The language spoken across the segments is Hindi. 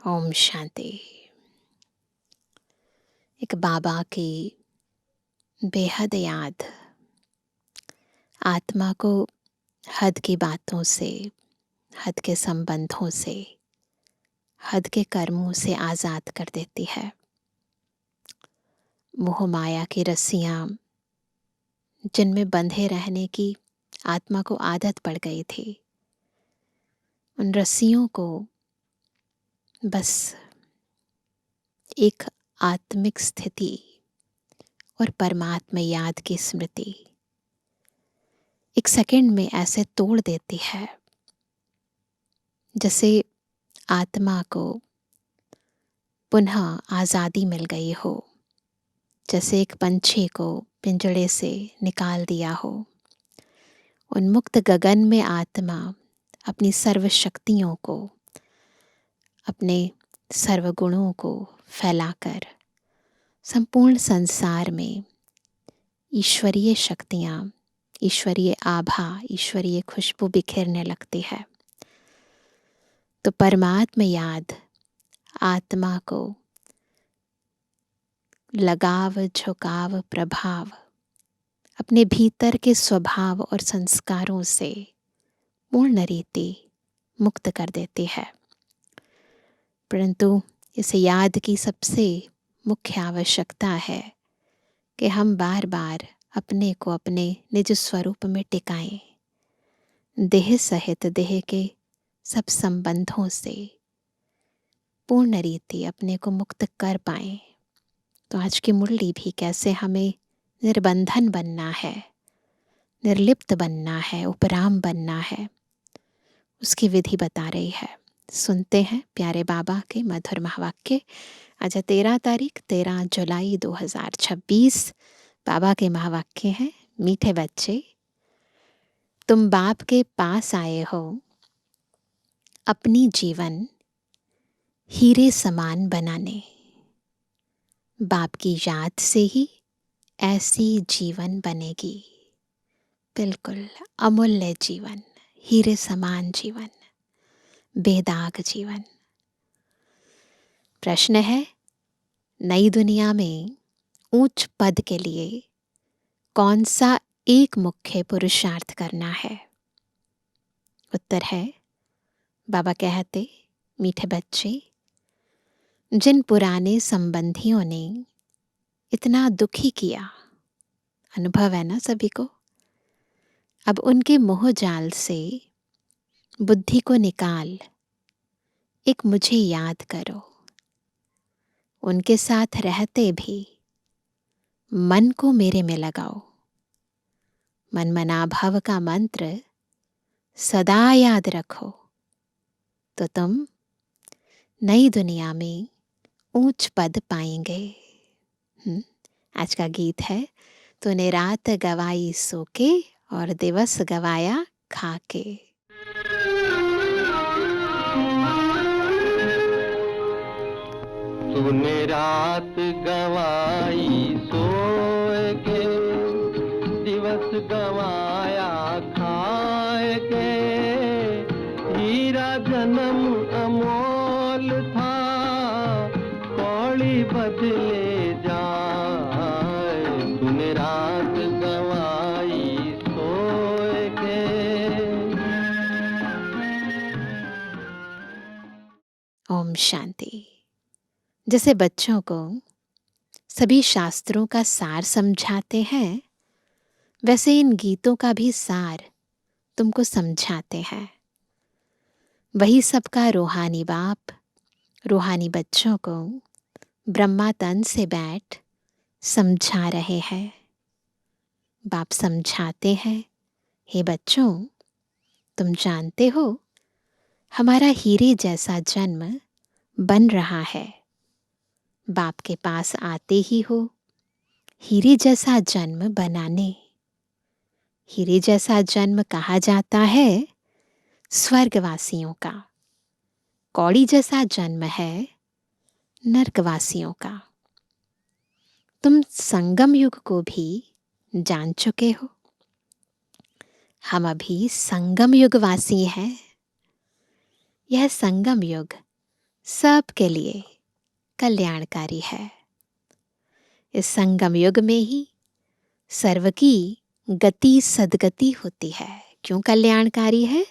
ओम शांति। एक बाबा की बेहद याद आत्मा को हद की बातों से, हद के संबंधों से, हद के कर्मों से आज़ाद कर देती है। मोह माया की रस्सियाँ जिनमें बंधे रहने की आत्मा को आदत पड़ गई थी, उन रस्सियों को बस एक आत्मिक स्थिति और परमात्मा याद की स्मृति एक सेकंड में ऐसे तोड़ देती है जैसे आत्मा को पुनः आज़ादी मिल गई हो, जैसे एक पंछी को पिंजड़े से निकाल दिया हो। उन्मुक्त गगन में आत्मा अपनी सर्व शक्तियों को, अपने सर्व गुणों को फैलाकर संपूर्ण संसार में ईश्वरीय शक्तियाँ, ईश्वरीय आभा, ईश्वरीय खुशबू बिखेरने लगती है। तो परमात्मा याद आत्मा को लगाव, झुकाव, प्रभाव अपने भीतर के स्वभाव और संस्कारों से पूर्ण रीति मुक्त कर देती है। परंतु इस याद की सबसे मुख्य आवश्यकता है कि हम बार बार अपने को अपने निज स्वरूप में टिकाएं, देह सहित देह के सब संबंधों से पूर्ण रीति अपने को मुक्त कर पाएं। तो आज की मुरली भी कैसे हमें निर्बंधन बनना है, निर्लिप्त बनना है, उपराम बनना है, उसकी विधि बता रही है। सुनते हैं प्यारे बाबा के मधुर महावाक्य। आज 13 जुलाई 2026। बाबा के महावाक्य हैं, मीठे बच्चे तुम बाप के पास आए हो अपनी जीवन हीरे समान बनाने। बाप की याद से ही ऐसी जीवन बनेगी, बिल्कुल अमूल्य जीवन, हीरे समान जीवन, बेदाग जीवन। प्रश्न है, नई दुनिया में ऊंच पद के लिए कौन सा एक मुख्य पुरुषार्थ करना है? उत्तर है, बाबा कहते, मीठे बच्चे, जिन पुराने संबंधियों ने इतना दुखी किया, अनुभव है ना सभी को, अब उनके मोह जाल से बुद्धि को निकाल एक मुझे याद करो। उनके साथ रहते भी मन को मेरे में लगाओ। मन मनाभव का मंत्र सदा याद रखो, तो तुम नई दुनिया में ऊंच पद पाएंगे। आज का गीत है, तूने रात गवाई सो के और दिवस गवाया खा के। तूने रात गवाई सोए के, दिवस गवाया खाए के। हीरा जन्म अमोल था, कौड़ी बदले जाए। तूने रात गवाई सोए के। ओम शांति। जैसे बच्चों को सभी शास्त्रों का सार समझाते हैं, वैसे इन गीतों का भी सार तुमको समझाते हैं। वही सबका रूहानी बाप रूहानी बच्चों को ब्रह्मा तन से बैठ समझा रहे हैं। बाप समझाते हैं, हे बच्चों, तुम जानते हो हमारा हीरे जैसा जन्म बन रहा है। बाप के पास आते ही हो हीरे जैसा जन्म बनाने। हीरे जैसा जन्म कहा जाता है स्वर्गवासियों का, कौड़ी जैसा जन्म है नरकवासियों का। तुम संगम युग को भी जान चुके हो। हम अभी संगम युग वासी हैं। यह संगम युग सब के लिए कल्याणकारी है। इस संगम युग में ही सर्व की गति सद्गति होती है। क्यों कल्याणकारी है?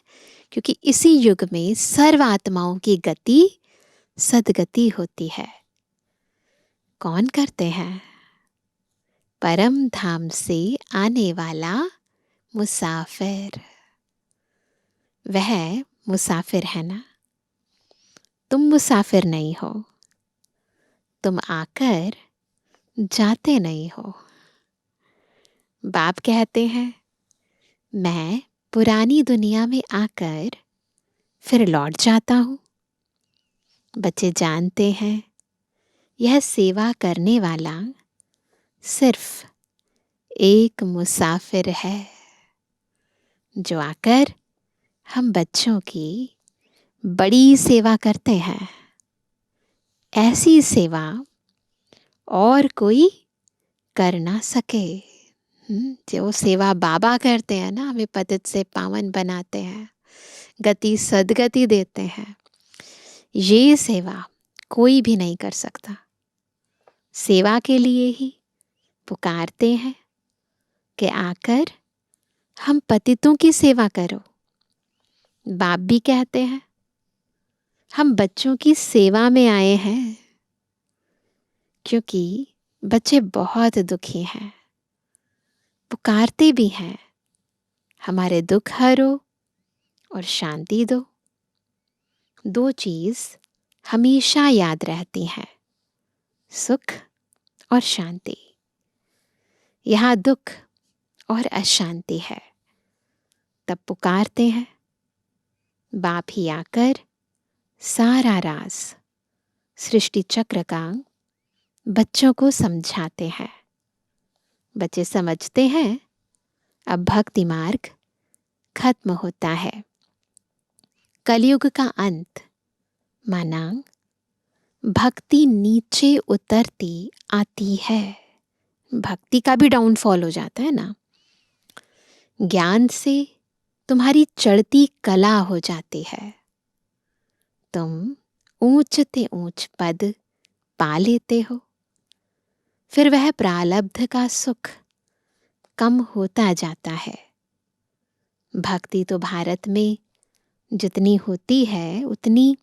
क्योंकि इसी युग में सर्व आत्माओं की गति सद्गति होती है। कौन करते हैं? परम धाम से आने वाला मुसाफिर। वह मुसाफिर है ना? तुम मुसाफिर नहीं हो, तुम आकर जाते नहीं हो। बाप कहते हैं मैं पुरानी दुनिया में आकर फिर लौट जाता हूँ। बच्चे जानते हैं यह सेवा करने वाला सिर्फ एक मुसाफिर है, जो आकर हम बच्चों की बड़ी सेवा करते हैं। ऐसी सेवा और कोई कर ना सके। जो सेवा बाबा करते हैं ना, हमें पतित से पावन बनाते हैं, गति सद्गति देते हैं, ये सेवा कोई भी नहीं कर सकता। सेवा के लिए ही पुकारते हैं कि आकर हम पतितों की सेवा करो। बाप भी कहते हैं हम बच्चों की सेवा में आए हैं, क्योंकि बच्चे बहुत दुखी हैं। पुकारते भी हैं हमारे दुख हरो और शांति दो। दो चीज हमेशा याद रहती हैं, सुख और शांति। यहाँ दुख और अशांति है, तब पुकारते हैं। बाप ही आकर सारा राज सृष्टि चक्र का बच्चों को समझाते हैं। बच्चे समझते हैं अब भक्ति मार्ग खत्म होता है। कलयुग का अंत माना भक्ति नीचे उतरती आती है। भक्ति का भी डाउनफॉल हो जाता है ना। ज्ञान से तुम्हारी चढ़ती कला हो जाती है। तुम ऊंचते ऊंच पद पा लेते हो। फिर वह प्रारब्ध का सुख कम होता जाता है। भक्ति तो भारत में जितनी होती है उतनी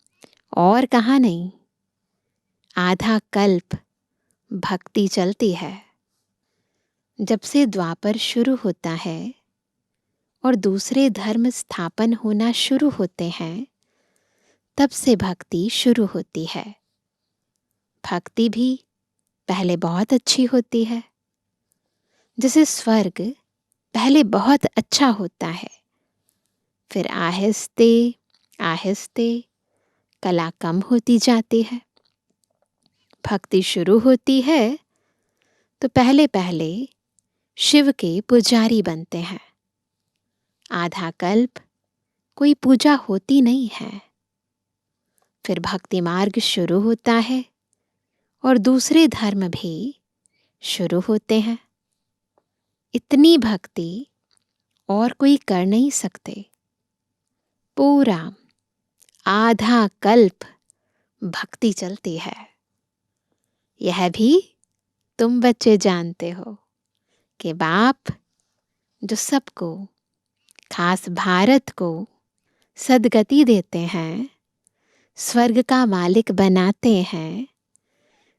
और कहाँ नहीं। आधा कल्प भक्ति चलती है। जब से द्वापर शुरू होता है और दूसरे धर्म स्थापन होना शुरू होते हैं, तब से भक्ति शुरू होती है। भक्ति भी पहले बहुत अच्छी होती है। जैसे स्वर्ग पहले बहुत अच्छा होता है, फिर आहिस्ते आहिस्ते कला कम होती जाती है। भक्ति शुरू होती है तो पहले पहले शिव के पुजारी बनते हैं। आधा कल्प कोई पूजा होती नहीं है। फिर भक्ति मार्ग शुरू होता है और दूसरे धर्म भी शुरू होते हैं। इतनी भक्ति और कोई कर नहीं सकते। पूरा आधा कल्प भक्ति चलती है। यह भी तुम बच्चे जानते हो कि बाप जो सबको, खास भारत को सद्गति देते हैं, स्वर्ग का मालिक बनाते हैं,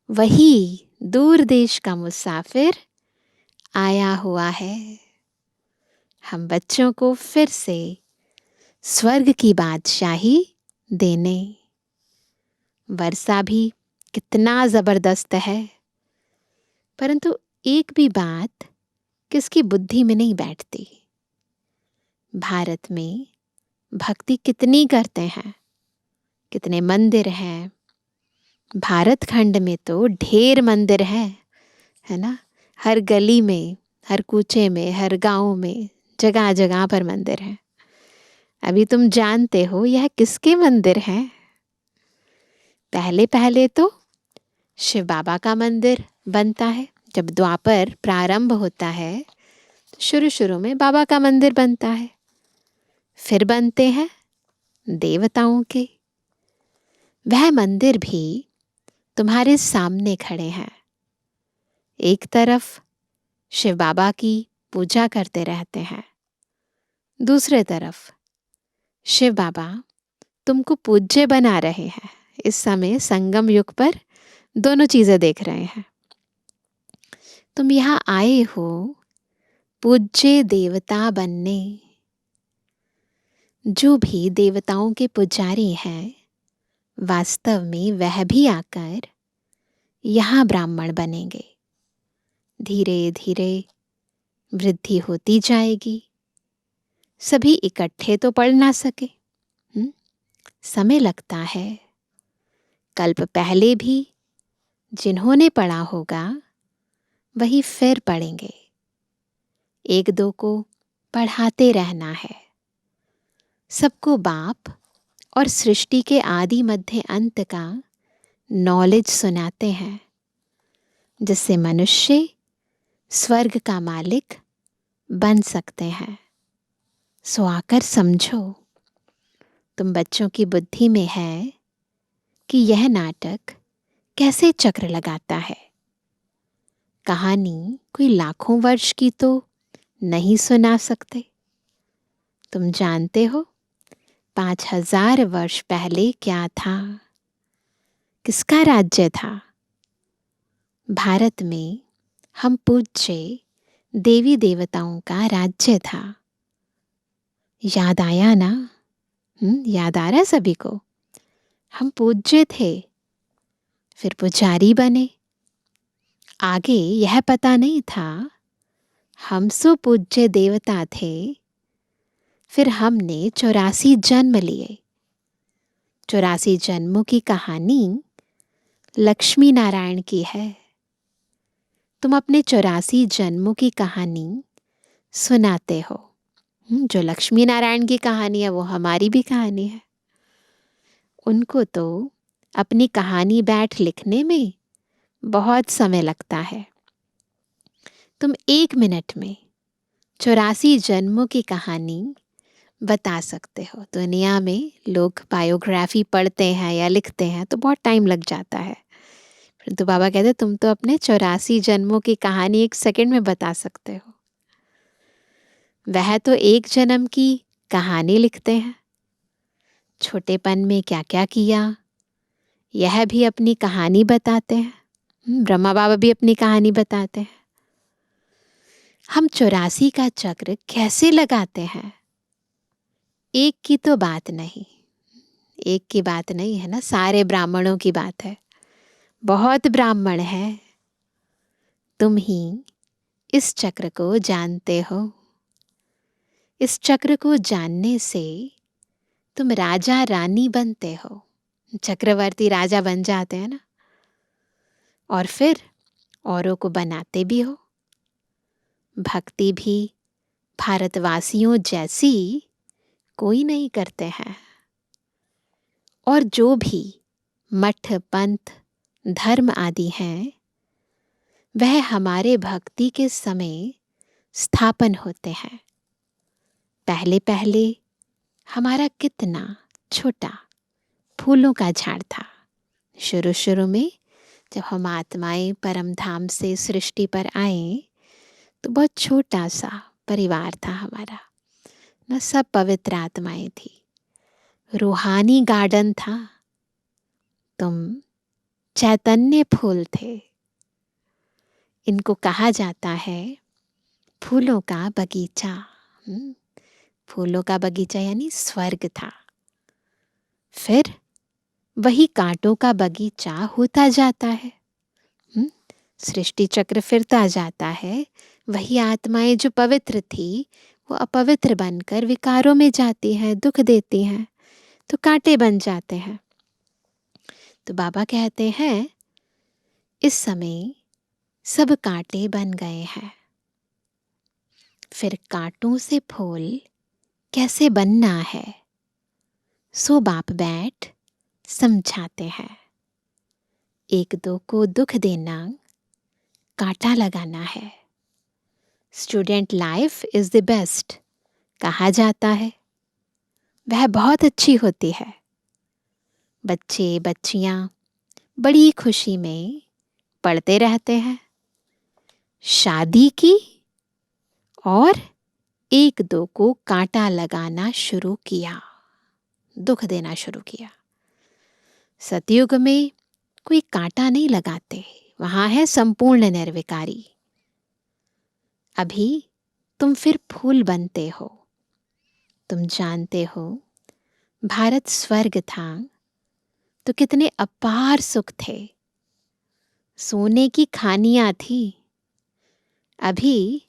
वही दूर देश का मुसाफिर आया हुआ है हम बच्चों को फिर से स्वर्ग की बादशाही देने। वर्षा भी कितना जबरदस्त है, परंतु एक भी बात किसकी बुद्धि में नहीं बैठती। भारत में भक्ति कितनी करते हैं, कितने मंदिर हैं। भारत खंड में तो ढेर मंदिर हैं, है ना। हर गली में, हर कूचे में, हर गांव में, जगह जगह पर मंदिर हैं। अभी तुम जानते हो यह किसके मंदिर हैं? पहले पहले तो शिव बाबा का मंदिर बनता है। जब द्वापर प्रारंभ होता है, शुरू शुरू में बाबा का मंदिर बनता है। फिर बनते हैं देवताओं के, वह मंदिर भी तुम्हारे सामने खड़े हैं। एक तरफ शिव बाबा की पूजा करते रहते हैं, दूसरे तरफ शिव बाबा तुमको पूज्य बना रहे हैं। इस समय संगम युग पर दोनों चीजें देख रहे हैं। तुम यहाँ आए हो पूज्य देवता बनने। जो भी देवताओं के पुजारी हैं, वास्तव में वह भी आकर यहाँ ब्राह्मण बनेंगे। धीरे धीरे वृद्धि होती जाएगी। सभी इकट्ठे तो पढ़ ना सके, समय लगता है। कल्प पहले भी जिन्होंने पढ़ा होगा वही फिर पढ़ेंगे। एक दो को पढ़ाते रहना है। सबको बाप और सृष्टि के आदि मध्य अंत का नॉलेज सुनाते हैं, जिससे मनुष्य स्वर्ग का मालिक बन सकते हैं। सो आकर समझो। तुम बच्चों की बुद्धि में है कि यह नाटक कैसे चक्र लगाता है। कहानी कोई लाखों वर्ष की तो नहीं सुना सकते। तुम जानते हो 5000 वर्ष पहले क्या था? किसका राज्य था? भारत में हम पूज्य देवी देवताओं का राज्य था। याद आया ना? याद आ रहा है सभी को? हम पूज्य थे, फिर पुजारी बने। आगे यह पता नहीं था हम सुपूज्य देवता थे। फिर हमने 84 जन्म लिए। 84 जन्मों की कहानी लक्ष्मी नारायण की है। तुम अपने 84 जन्मों की कहानी सुनाते हो। जो लक्ष्मी नारायण की कहानी है वो हमारी भी कहानी है। उनको तो अपनी कहानी बैठ लिखने में बहुत समय लगता है। तुम 1 मिनट में 84 जन्मों की कहानी बता सकते हो। दुनिया में लोग बायोग्राफी पढ़ते हैं या लिखते हैं तो बहुत टाइम लग जाता है। परंतु बाबा कहते तुम तो अपने 84 जन्मों की कहानी 1 सेकंड में बता सकते हो। वह तो 1 जन्म की कहानी लिखते हैं। छोटेपन में क्या क्या किया यह भी अपनी कहानी बताते हैं। ब्रह्मा बाबा भी अपनी कहानी बताते हैं। हम 84 का चक्र कैसे लगाते हैं? एक की तो बात नहीं, एक की बात नहीं है ना, सारे ब्राह्मणों की बात है। बहुत ब्राह्मण है। तुम ही इस चक्र को जानते हो। इस चक्र को जानने से तुम राजा रानी बनते हो। चक्रवर्ती राजा बन जाते हैं ना, और फिर औरों को बनाते भी हो। भक्ति भी भारतवासियों जैसी कोई नहीं करते हैं। और जो भी मठ पंथ धर्म आदि हैं वह हमारे भक्ति के समय स्थापन होते हैं। पहले पहले हमारा कितना छोटा फूलों का झाड़ था। शुरू शुरू में जब हम आत्माएं परम धाम से सृष्टि पर आए तो बहुत छोटा सा परिवार था हमारा ना। सब पवित्र आत्माएं थी। रूहानी गार्डन था। तुम चैतन्य फूल थे। इनको कहा जाता है फूलों का बगीचा। फूलों का बगीचा यानी स्वर्ग था। फिर वही कांटों का बगीचा होता जाता है। सृष्टि चक्र फिरता जाता है। वही आत्माएं जो पवित्र थी वो अपवित्र बनकर विकारों में जाती हैं, दुख देती हैं, तो कांटे बन जाते हैं। तो बाबा कहते हैं इस समय सब कांटे बन गए हैं। फिर कांटों से फूल कैसे बनना है सो बाप बैठ समझाते हैं। एक दो को दुख देना कांटा लगाना है। Student life is the best कहा जाता है। वह बहुत अच्छी होती है। बच्चे बच्चियां बड़ी खुशी में पढ़ते रहते हैं। शादी की और एक दो को कांटा लगाना शुरू किया, दुख देना शुरू किया। सतयुग में कोई कांटा नहीं लगाते, वहां है संपूर्ण निर्विकारी। अभी तुम फिर फूल बनते हो। तुम जानते हो भारत स्वर्ग था तो कितने अपार सुख थे, सोने की खानियां थी, अभी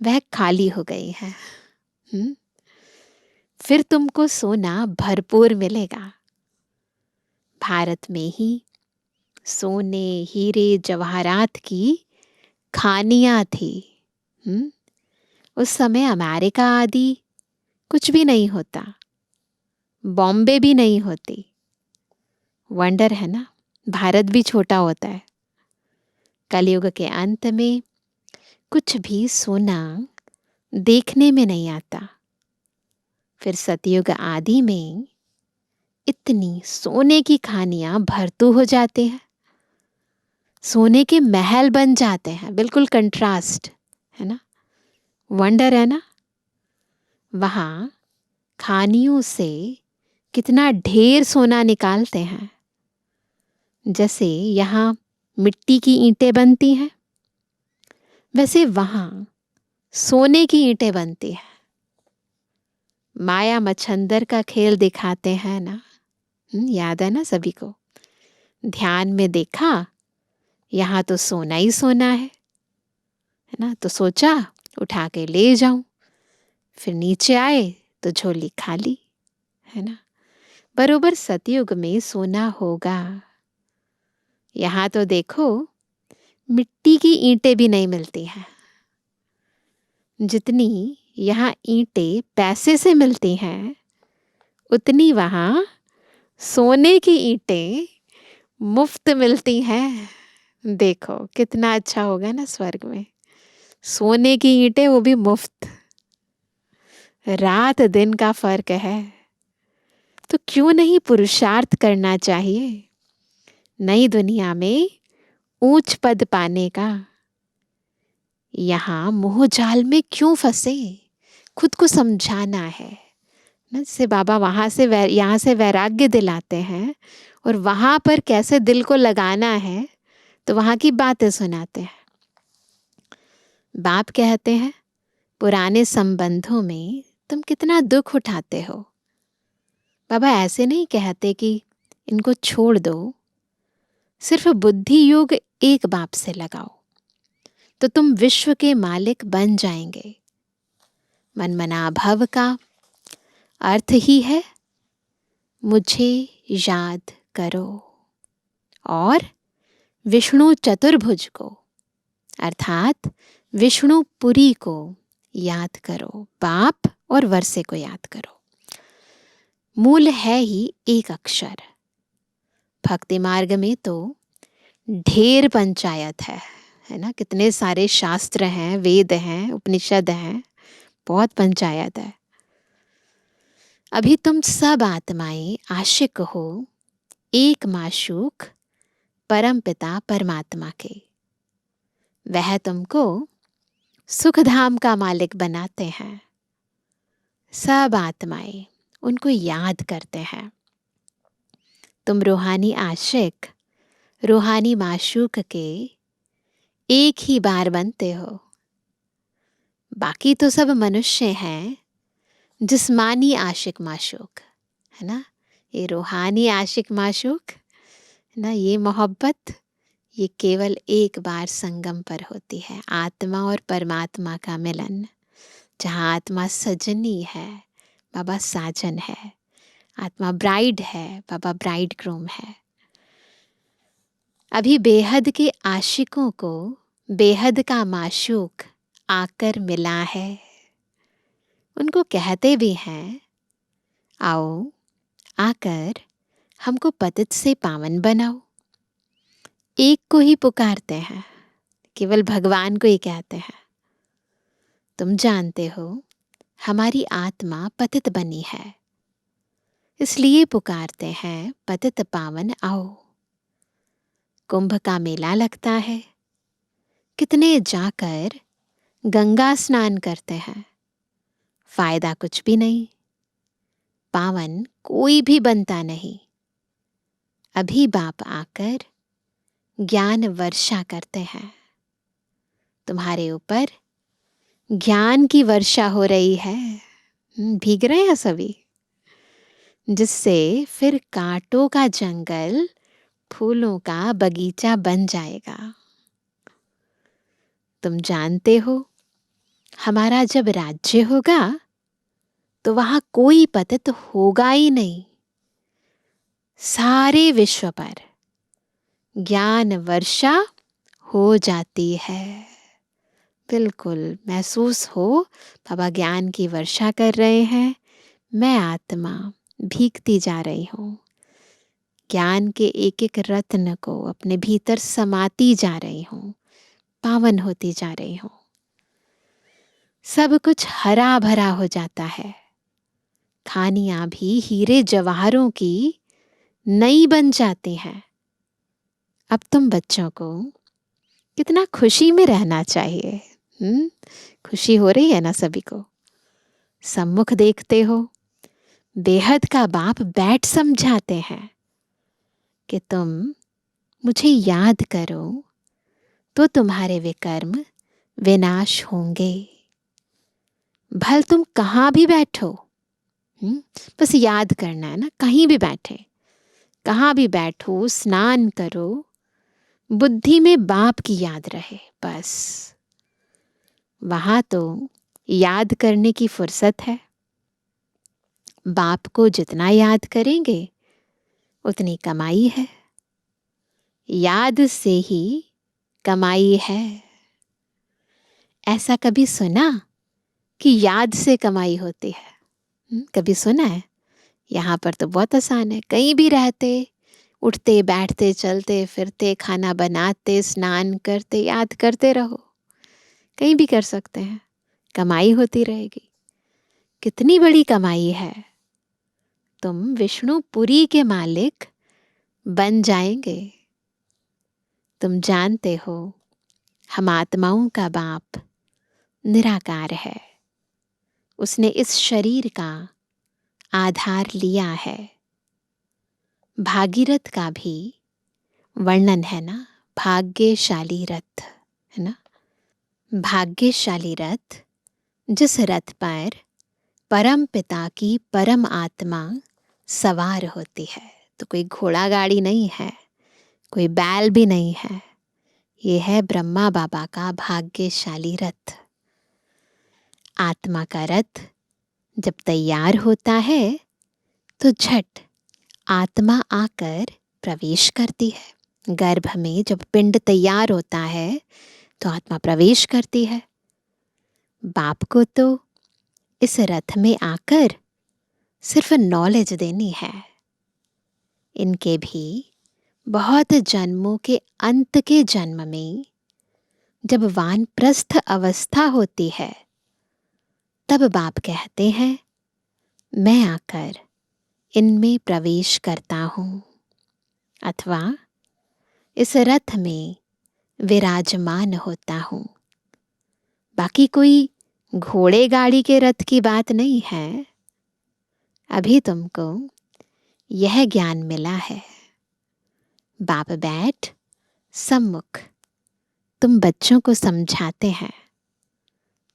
वह खाली हो गई है। फिर तुमको सोना भरपूर मिलेगा। भारत में ही सोने हीरे जवाहरात की खानियां थी। उस समय अमेरिका आदि कुछ भी नहीं होता, बॉम्बे भी नहीं होती। वंडर है ना, भारत भी छोटा होता है। कलयुग के अंत में कुछ भी सोना देखने में नहीं आता। फिर सतयुग आदि में इतनी सोने की खानियां भरतू हो जाते हैं, सोने के महल बन जाते हैं। बिल्कुल कंट्रास्ट है ना, वंडर है ना। वहां खानियों से कितना ढेर सोना निकालते हैं। जैसे यहाँ मिट्टी की ईंटें बनती हैं, वैसे वहां सोने की ईंटें बनती हैं। माया मच्छंदर का खेल दिखाते हैं ना, याद है ना सभी को। ध्यान में देखा, यहाँ तो सोना ही सोना है ना, तो सोचा उठा के ले जाऊं। फिर नीचे आए तो झोली खाली, है ना। बरोबर सतयुग में सोना होगा। यहाँ तो देखो मिट्टी की ईंटें भी नहीं मिलती हैं। जितनी यहाँ ईंटें पैसे से मिलती हैं, उतनी वहाँ सोने की ईंटें मुफ्त मिलती हैं। देखो कितना अच्छा होगा ना स्वर्ग में, सोने की ईंटें वो भी मुफ्त। रात दिन का फर्क है, तो क्यों नहीं पुरुषार्थ करना चाहिए नई दुनिया में ऊंच पद पाने का। यहाँ मोह जाल में क्यों फंसे, खुद को समझाना है ना। जैसे बाबा वहां से यहाँ से वैराग्य दिलाते हैं और वहां पर कैसे दिल को लगाना है, तो वहां की बातें सुनाते हैं। बाप कहते हैं पुराने संबंधों में तुम कितना दुख उठाते हो। बाबा ऐसे नहीं कहते कि इनको छोड़ दो, सिर्फ बुद्धि योग एक बाप से लगाओ तो तुम विश्व के मालिक बन जाएंगे। मनमना भव का अर्थ ही है मुझे याद करो, और विष्णु चतुर्भुज को अर्थात विष्णुपुरी को याद करो। बाप और वर्षे को याद करो। मूल है ही एक अक्षर। भक्ति मार्ग में तो ढेर पंचायत है ना। कितने सारे शास्त्र हैं, वेद हैं, उपनिषद हैं, बहुत पंचायत है। अभी तुम सब आत्माएं आशिक हो एक माशूक परम पिता परमात्मा के। वह तुमको सुख धाम का मालिक बनाते हैं। सब आत्माएं उनको याद करते हैं। तुम रूहानी आशिक रूहानी माशूक के एक ही बार बनते हो। बाकी तो सब मनुष्य हैं जिस्मानी आशिक माशूक, है ना। ये रूहानी आशिक माशूक है ना, ये मोहब्बत ये केवल एक बार संगम पर होती है। आत्मा और परमात्मा का मिलन, जहाँ आत्मा सजनी है, बाबा साजन है। आत्मा ब्राइड है, बाबा ब्राइड ग्रूम है। अभी बेहद के आशिकों को बेहद का माशूक आकर मिला है। उनको कहते भी हैं आओ आकर हमको पतित से पावन बनाओ। एक को ही पुकारते हैं, केवल भगवान को ही कहते हैं। तुम जानते हो हमारी आत्मा पतित बनी है, इसलिए पुकारते हैं पतित पावन आओ। कुंभ का मेला लगता है, कितने जाकर गंगा स्नान करते हैं, फायदा कुछ भी नहीं, पावन कोई भी बनता नहीं। अभी बाप आकर ज्ञान वर्षा करते हैं, तुम्हारे ऊपर ज्ञान की वर्षा हो रही है। भीग रहे हैं सभी, जिससे फिर कांटों का जंगल फूलों का बगीचा बन जाएगा। तुम जानते हो, हमारा जब राज्य होगा तो वहां कोई पतित होगा ही नहीं। सारे विश्व पर ज्ञान वर्षा हो जाती है। बिल्कुल महसूस हो, बाबा ज्ञान की वर्षा कर रहे हैं। मैं आत्मा भीगती जा रही हूँ, ज्ञान के एक एक रत्न को अपने भीतर समाती जा रही हूँ, पावन होती जा रही हूँ। सब कुछ हरा भरा हो जाता है, खानियां भी हीरे जवाहरों की नई बन जाती हैं। अब तुम बच्चों को कितना खुशी में रहना चाहिए। खुशी हो रही है ना सभी को? सम्मुख देखते हो, बेहद का बाप बैठ समझाते हैं कि तुम मुझे याद करो तो तुम्हारे विकर्म विनाश होंगे। भल तुम कहाँ भी बैठो, बस याद करना है ना, कहीं भी बैठे, कहाँ भी बैठो, स्नान करो, बुद्धि में बाप की याद रहे बस। वहां तो याद करने की फुर्सत है। बाप को जितना याद करेंगे उतनी कमाई है। याद से ही कमाई है। ऐसा कभी सुना कि याद से कमाई होती है? कभी सुना है? यहाँ पर तो बहुत आसान है, कहीं भी रहते, उठते बैठते चलते फिरते, खाना बनाते, स्नान करते, याद करते रहो, कहीं भी कर सकते हैं, कमाई होती रहेगी। कितनी बड़ी कमाई है। तुम विष्णुपुरी के मालिक बन जाएंगे। तुम जानते हो, हम आत्माओं का बाप निराकार है। उसने इस शरीर का आधार लिया है। भागीरथ का भी वर्णन है ना, भाग्यशाली रथ है ना। भाग्यशाली रथ, जिस रथ पर परम पिता की परम आत्मा सवार होती है। तो कोई घोड़ा गाड़ी नहीं है, कोई बैल भी नहीं है, ये है ब्रह्मा बाबा का भाग्यशाली रथ। आत्मा का रथ जब तैयार होता है तो झट आत्मा आकर प्रवेश करती है। गर्भ में जब पिंड तैयार होता है तो आत्मा प्रवेश करती है। बाप को तो इस रथ में आकर सिर्फ नॉलेज देनी है। इनके भी बहुत जन्मों के अंत के जन्म में जब वानप्रस्थ अवस्था होती है, तब बाप कहते हैं मैं आकर इनमें प्रवेश करता हूँ, अथवा इस रथ में विराजमान होता हूँ। बाकी कोई घोड़े गाड़ी के रथ की बात नहीं है। अभी तुमको यह ज्ञान मिला है। बाप बैठ सम्मुख तुम बच्चों को समझाते हैं।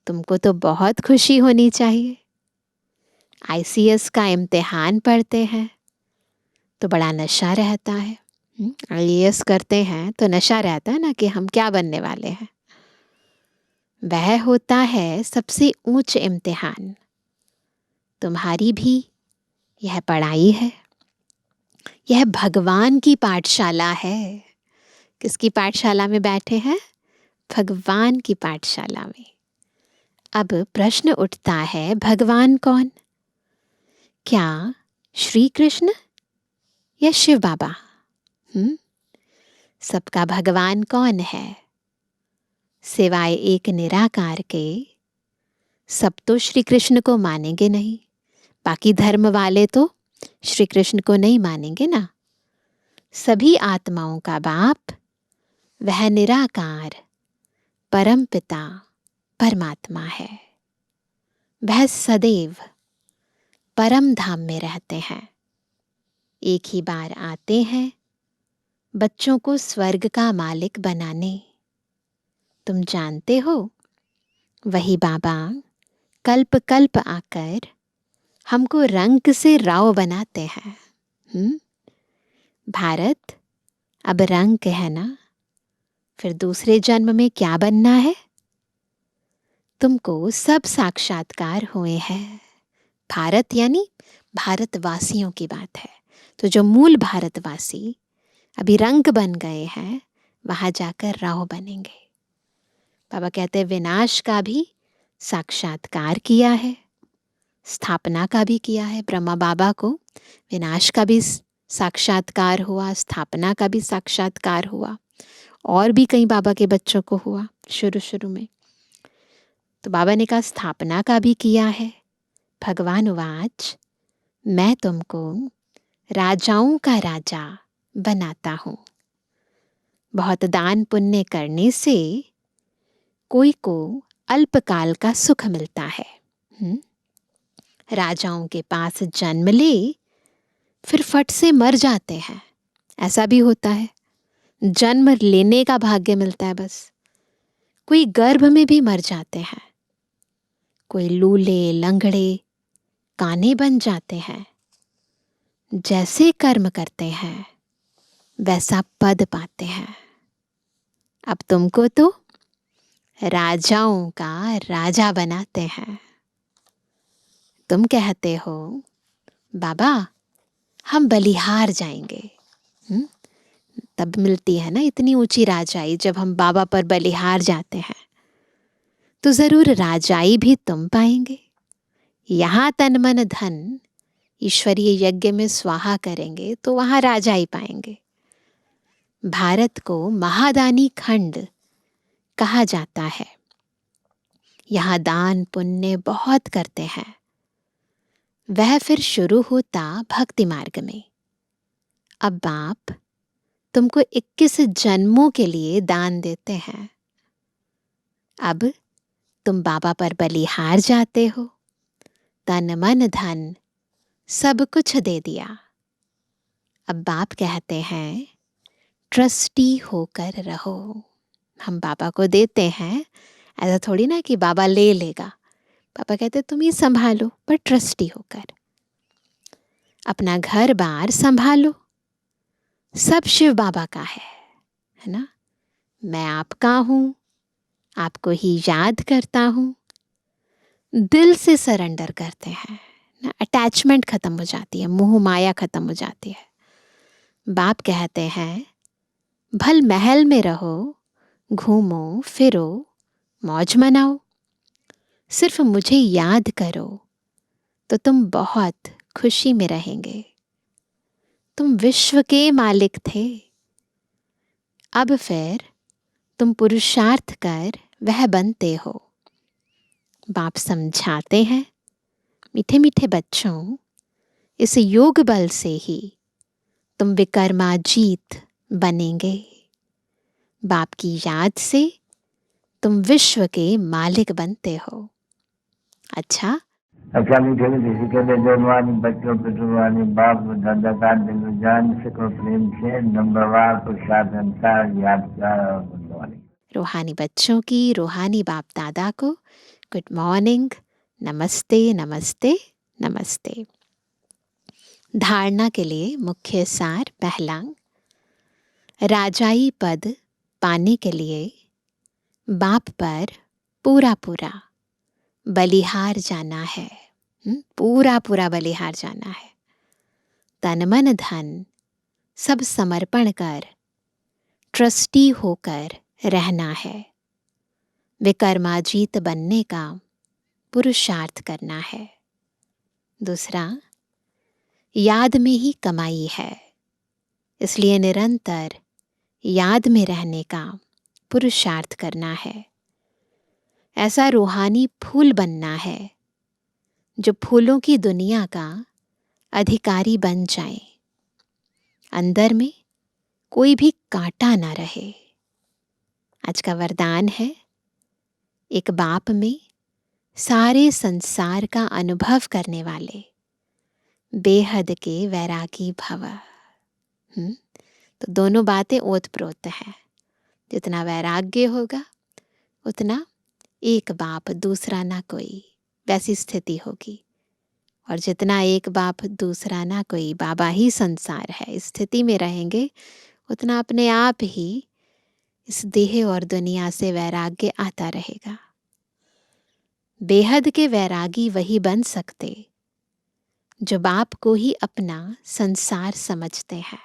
तुमको तो बहुत खुशी होनी चाहिए। आईसीएस का इम्तिहान पढ़ते हैं तो बड़ा नशा रहता है। आईएएस करते हैं तो नशा रहता है ना कि हम क्या बनने वाले हैं। वह होता है सबसे ऊंच इम्तिहान। तुम्हारी भी यह पढ़ाई है, यह भगवान की पाठशाला है। किसकी पाठशाला में बैठे हैं? भगवान की पाठशाला में। अब प्रश्न उठता है, भगवान कौन? क्या श्री कृष्ण या शिव बाबा? सबका भगवान कौन है? सिवाय एक निराकार के सब तो श्री कृष्ण को मानेंगे नहीं। बाकी धर्म वाले तो श्री कृष्ण को नहीं मानेंगे ना। सभी आत्माओं का बाप वह निराकार परम पिता परमात्मा है। वह सदैव परम धाम में रहते हैं। एक ही बार आते हैं बच्चों को स्वर्ग का मालिक बनाने। तुम जानते हो, वही बाबा कल्प कल्प आकर हमको रंग से राव बनाते हैं। भारत अब रंग है ना, फिर दूसरे जन्म में क्या बनना है? तुमको सब साक्षात्कार हुए हैं। भारत यानी भारतवासियों की बात है। तो जो मूल भारतवासी अभी रंग बन गए हैं, वहां जाकर राव बनेंगे। बाबा कहते हैं विनाश का भी साक्षात्कार किया है, स्थापना का भी किया है। ब्रह्मा बाबा को विनाश का भी साक्षात्कार हुआ, स्थापना का भी साक्षात्कार हुआ, और भी कई बाबा के बच्चों को हुआ शुरू शुरू में। तो बाबा ने कहा स्थापना का भी किया है। भगवान वाच, मैं तुमको राजाओं का राजा बनाता हूं। बहुत दान पुण्य करने से कोई को अल्पकाल का सुख मिलता है। राजाओं के पास जन्म ले फिर फट से मर जाते हैं, ऐसा भी होता है। जन्म लेने का भाग्य मिलता है बस। कोई गर्भ में भी मर जाते हैं, कोई लूले लंगड़े काने बन जाते हैं। जैसे कर्म करते हैं वैसा पद पाते हैं। अब तुमको तो राजाओं का राजा बनाते हैं। तुम कहते हो बाबा हम बलिहार जाएंगे। तब मिलती है ना इतनी ऊंची राजाई, जब हम बाबा पर बलिहार जाते हैं। तो जरूर राजाई भी तुम पाएंगे। यहां तन मन धन ईश्वरीय यज्ञ में स्वाहा करेंगे तो वहां राजाई पाएंगे। भारत को महादानी खंड कहा जाता है। यहां दान पुण्य बहुत करते हैं। वह फिर शुरू होता भक्ति मार्ग में। अब बाप तुमको 21 जन्मों के लिए दान देते हैं। अब तुम बाबा पर बलिहार जाते हो, तन मन धन सब कुछ दे दिया। अब बाप कहते हैं ट्रस्टी होकर रहो। हम बाबा को देते हैं, ऐसा थोड़ी ना कि बाबा ले लेगा। पापा कहते तुम ही संभालो, पर ट्रस्टी होकर अपना घर बार संभालो। सब शिव बाबा का है ना। मैं आपका हूं, आपको ही याद करता हूं। दिल से सरेंडर करते हैं ना, अटैचमेंट खत्म हो जाती है, मोह माया खत्म हो जाती है। बाप कहते हैं भल महल में रहो, घूमो फिरो, मौज मनाओ, सिर्फ मुझे याद करो तो तुम बहुत खुशी में रहेंगे। तुम विश्व के मालिक थे, अब फिर तुम पुरुषार्थ कर वह बनते हो। बाप समझाते हैं मीठे मीठे बच्चों, इस योग बल से ही तुम विकर्माजीत बनेंगे। बाप की याद से तुम विश्व के मालिक बनते हो। अच्छा मीठे मीठे सिकंदर जन्मानी बच्चों पितृवानी बाप दादा का दिल जान सको प्रेम से नंबरवार पुरुषार्थ अनुसार याद कर। रूहानी बच्चों की रूहानी बाप दादा को गुड मॉर्निंग, नमस्ते नमस्ते नमस्ते। धारणा के लिए मुख्य सार पहला, राजाई पद पाने के लिए बाप पर पूरा पूरा बलिहार जाना है। पूरा पूरा बलिहार जाना है। तन मन धन सब समर्पण कर ट्रस्टी होकर रहना है। विकर्माजीत बनने का पुरुषार्थ करना है। दूसरा, याद में ही कमाई है, इसलिए निरंतर याद में रहने का पुरुषार्थ करना है। ऐसा रूहानी फूल बनना है जो फूलों की दुनिया का अधिकारी बन जाएं, अंदर में कोई भी कांटा ना रहे। आज का वरदान है, एक बाप में सारे संसार का अनुभव करने वाले बेहद के वैरागी भव। तो दोनों बातें ओतप्रोत है। जितना वैराग्य होगा उतना एक बाप दूसरा ना कोई, वैसी स्थिति होगी। और जितना एक बाप दूसरा ना कोई, बाबा ही संसार है, इस स्थिति में रहेंगे, उतना अपने आप ही इस देह और दुनिया से वैराग्य आता रहेगा। बेहद के वैरागी वही बन सकते जो बाप को ही अपना संसार समझते हैं।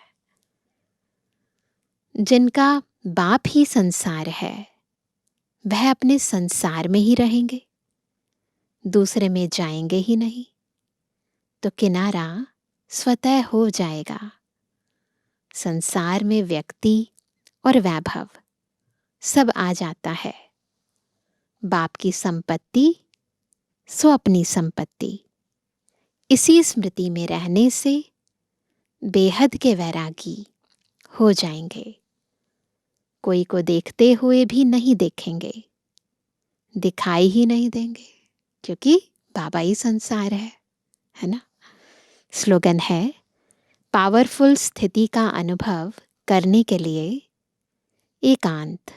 जिनका बाप ही संसार है वह अपने संसार में ही रहेंगे, दूसरे में जाएंगे ही नहीं, तो किनारा स्वतः हो जाएगा। संसार में व्यक्ति और वैभव सब आ जाता है। बाप की संपत्ति सो अपनी संपत्ति, इसी स्मृति में रहने से बेहद के वैरागी हो जाएंगे। कोई को देखते हुए भी नहीं देखेंगे, दिखाई ही नहीं देंगे, क्योंकि बाबा ही संसार है ना। स्लोगन है, पावरफुल स्थिति का अनुभव करने के लिए एकांत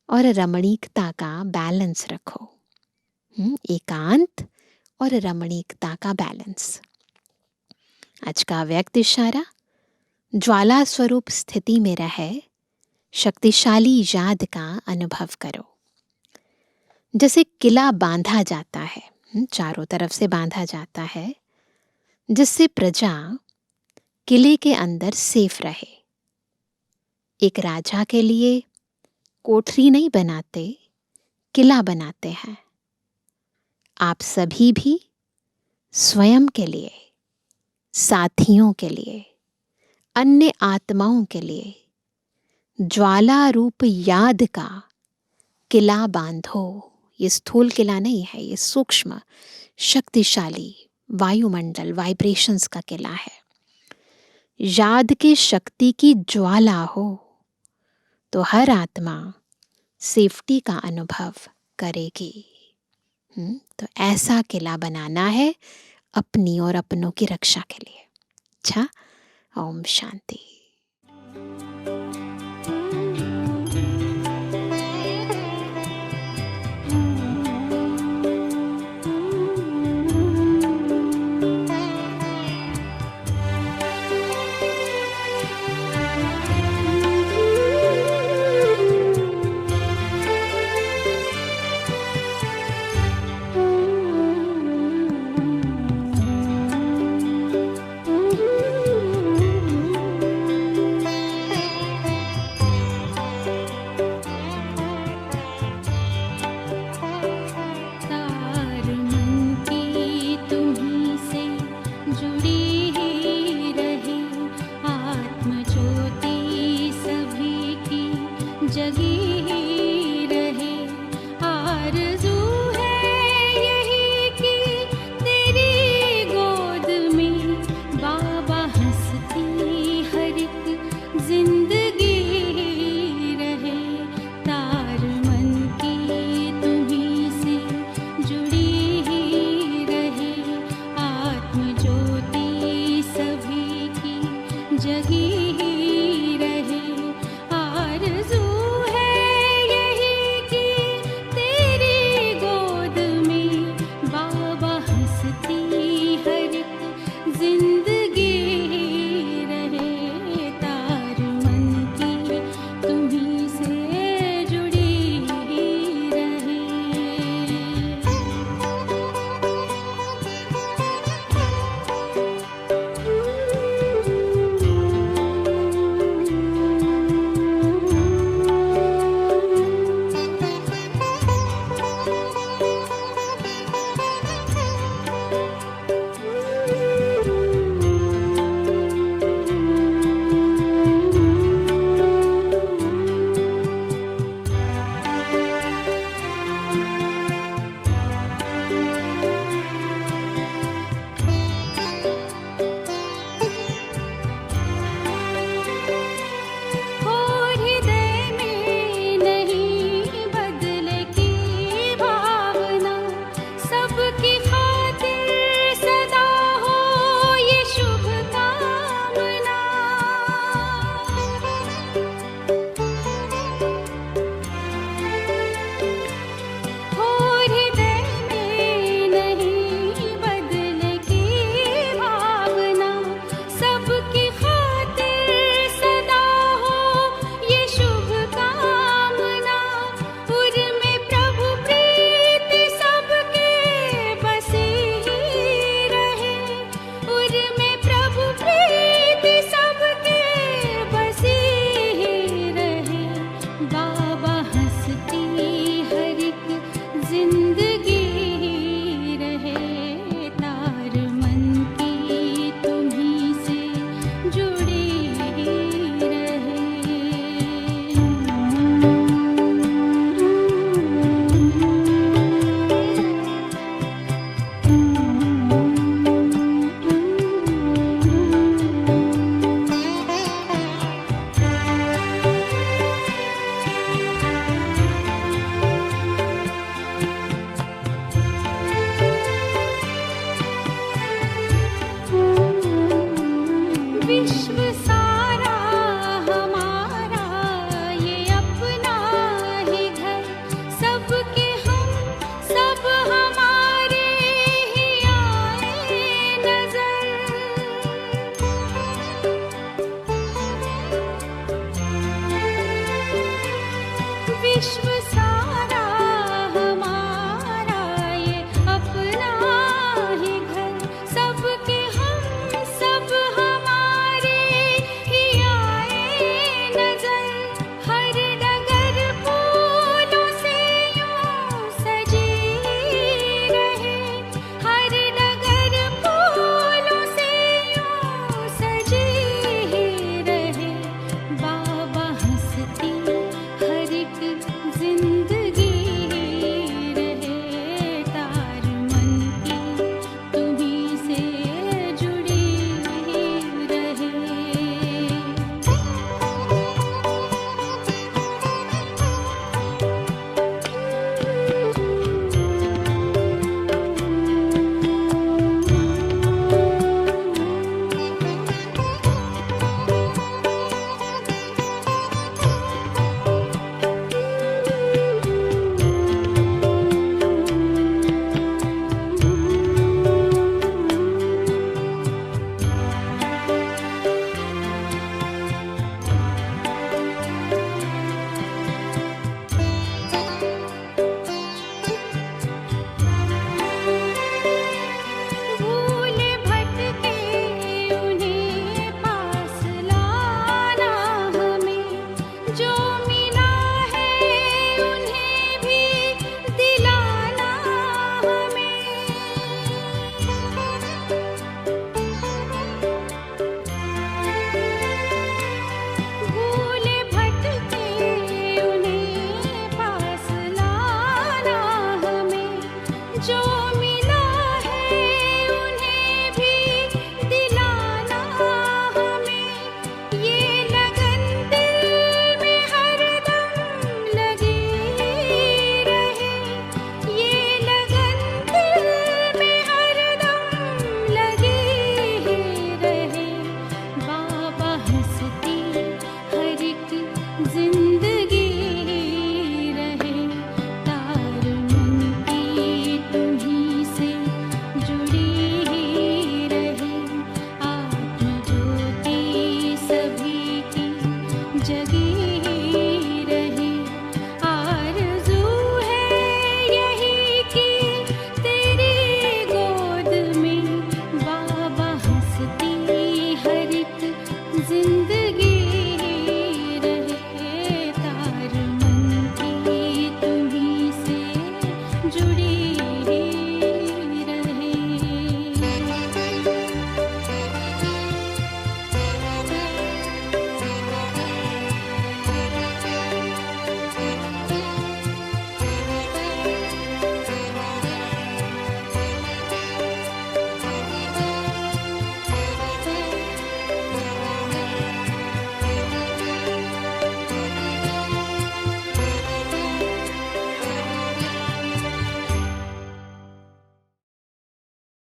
और रमणीकता का बैलेंस रखो। एकांत और रमणीकता का बैलेंस। आज का व्यक्त इशारा, ज्वाला स्वरूप स्थिति में रहे शक्तिशाली याद का अनुभव करो। जैसे किला बांधा जाता है, चारों तरफ से बांधा जाता है, जिससे प्रजा किले के अंदर सेफ रहे। एक राजा के लिए कोठरी नहीं बनाते, किला बनाते हैं। आप सभी भी स्वयं के लिए, साथियों के लिए, अन्य आत्माओं के लिए ज्वाला रूप याद का किला बांधो। ये स्थूल किला नहीं है, ये सूक्ष्म शक्तिशाली वायुमंडल वाइब्रेशंस का किला है। याद की शक्ति की ज्वाला हो तो हर आत्मा सेफ्टी का अनुभव करेगी। तो ऐसा किला बनाना है अपनी और अपनों की रक्षा के लिए। अच्छा, ओम शांति। विश्व सारा हमारा ये अपना ही घर, सबके हम सब हमारे ही आए नजर। हर डगर फूलों से यूं सजी रहे, हर डगर फूलों से यूं सजी रहे। बाबा हंसती हर एक जिंदगी रहे, तार मन की तुम्हीं से जुड़ी रहे। भूल भटके उन्हें पास लाना हमें, जो मिला है उन्हें भी दिलाना हमें। भूल भटके उन्हें पास लाना हमें, जो मिला है उन्हें भी दिलाना हमें। ये लगन दिल में हरदम लगी रहे, ये लगन दिल में हरदम लगी रहे। बाबा हंसती हर एक जिंदगी